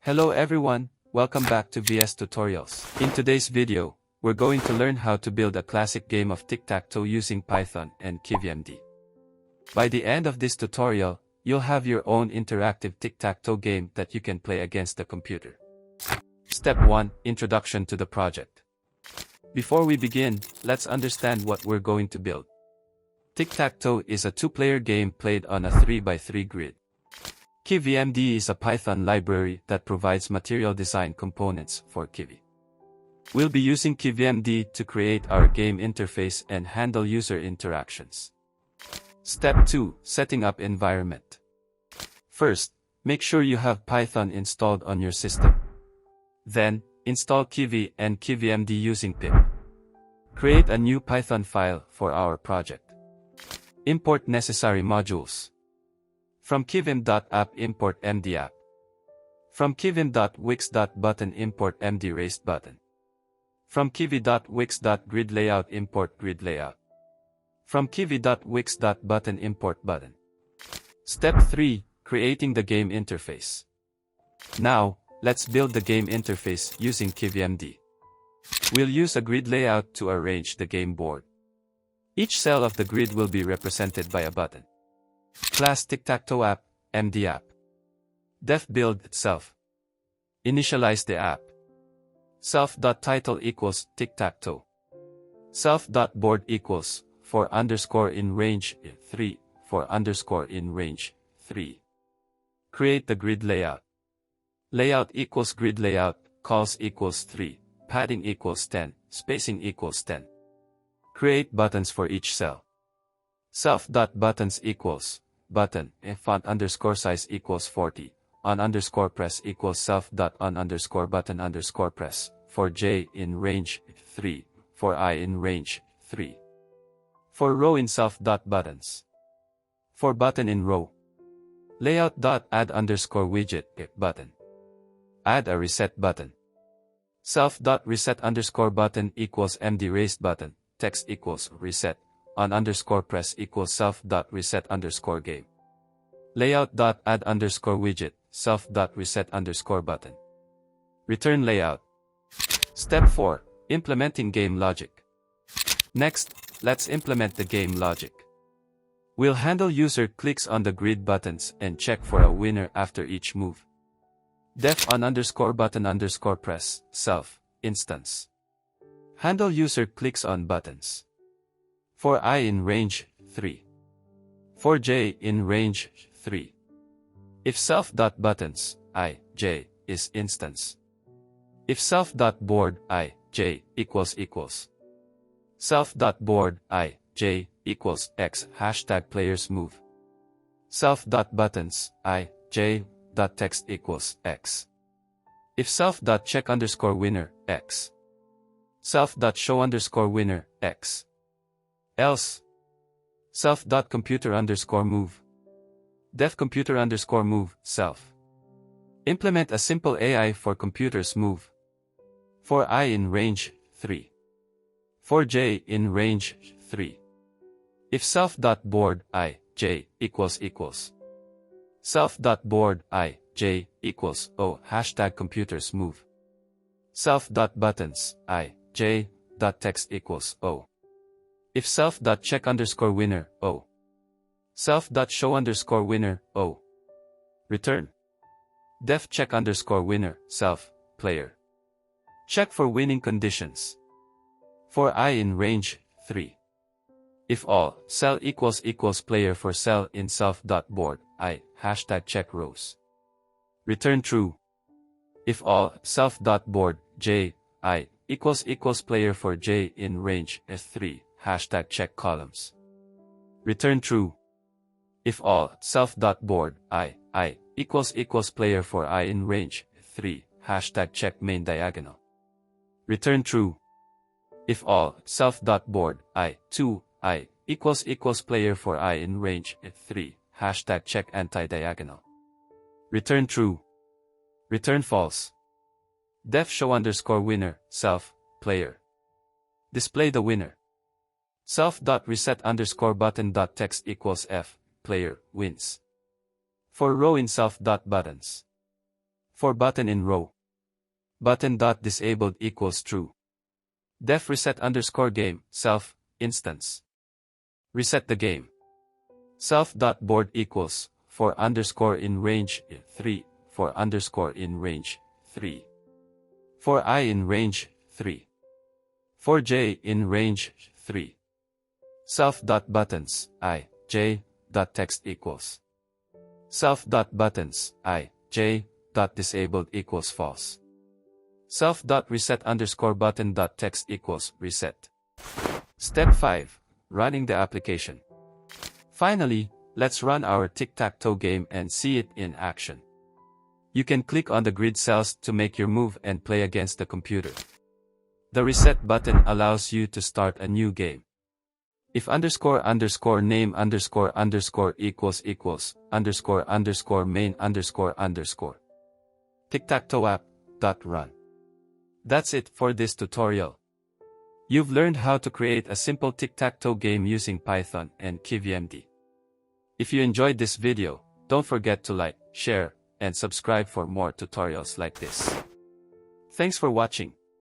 Hello everyone, welcome back to VS Tutorials. In today's video, we're going to learn how to build a classic game of tic-tac-toe using Python and KivyMD. By the end of this tutorial, you'll have your own interactive tic-tac-toe game that you can play against the computer. Step 1. Introduction to the project. Before we begin, let's understand what we're going to build. Tic-tac-toe is a two-player game played on a 3x3 grid. KivyMD is a Python library that provides material design components for Kivy. We'll be using KivyMD to create our game interface and handle user interactions. Step 2. Setting up environment. First, make sure you have Python installed on your system. Then, install Kivy and KivyMD using pip. Create a new Python file for our project. Import necessary modules. From kivym.app import mdapp. From kivym.wix.button import mdraisedButton. From kivy.wix.gridLayout import gridLayout. From kivy.wix.button import button. Step 3. Creating the game interface. Now, let's build the game interface using KivyMD. We'll use a grid layout to arrange the game board. Each cell of the grid will be represented by a button. Class tic-tac-toe app, mdapp. Def build itself. Initialize the app. Self.title equals tic-tac-toe. Self.board equals for underscore in range 3 for underscore in range 3. Create the grid layout. Layout equals grid layout, calls equals 3, padding equals 10, spacing equals 10. Create buttons for each cell. Self.buttons equals button, font underscore size equals 40, on underscore press equals self.on underscore button underscore press, for j in range 3, for I in range 3. For row in self.buttons. For button in row. Layout.add underscore widget, button. Add a reset button. Self.reset underscore button equals mdraisedButton, text equals reset, on underscore press equals self.reset underscore game. Layout.add underscore widget, self.reset underscore button. Return layout. Step 4. Implementing game logic. Next, let's implement the game logic. We'll handle user clicks on the grid buttons and check for a winner after each move. Def on underscore button underscore press, self, instance. Handle user clicks on buttons. For I in range 3. For j in range 3. If self.buttons, I, j, is instance. If self.board, I, j, equals. Self.board, I, j, equals x hashtag players move. Self.buttons, I, j, dot text equals x. If self.check underscore winner, x. Self.show underscore winner, x. Else. Self.computer underscore move. Def computer underscore move, self. Implement a simple AI for computers move. For I in range 3. For j in range 3. If self.board, I, j, equals. Self.board, I, j, equals, o, hashtag computers move. Self.buttons, I, j, dot text equals, o. If self.check underscore winner, o. Self.show underscore winner, o. Return. Def check underscore winner, self, player. Check for winning conditions. For I in range 3. If all, cell equals player for cell in self.board, I, hashtag check rows. Return true. If all, self.board, j, I, equals player for j in range 3, hashtag check columns. Return true. If all, self.board, I, equals player for I in range 3, hashtag check main diagonal. Return true. If all, self.board, I, 2, I, equals player for I in range 3, hashtag check anti-diagonal. Return true. Return false. Def show underscore winner, self, player. Display the winner. Self.reset underscore button dot text equals f, player, wins. For row in self.buttons. For button in row. Button.disabled equals true. Def reset underscore game, self, instance. Reset the game. Self.board equals, for underscore in range 3, for underscore in range 3. For I in range 3. For j in range 3. Self.buttons, I, j, text equals. Self.buttons, I, j, disabled equals false. Self.reset underscore button text equals reset. Step 5. Running the application. Finally, let's run our Tic Tac Toe game and see it in action. You can click on the grid cells to make your move and play against the computer. The reset button allows you to start a new game. If underscore underscore name underscore underscore equals underscore underscore main underscore underscore tic-tac-toe app.run. That's it for this tutorial. You've learned how to create a simple tic-tac-toe game using Python and KivyMD. If you enjoyed this video, don't forget to like, share, and subscribe for more tutorials like this. Thanks for watching.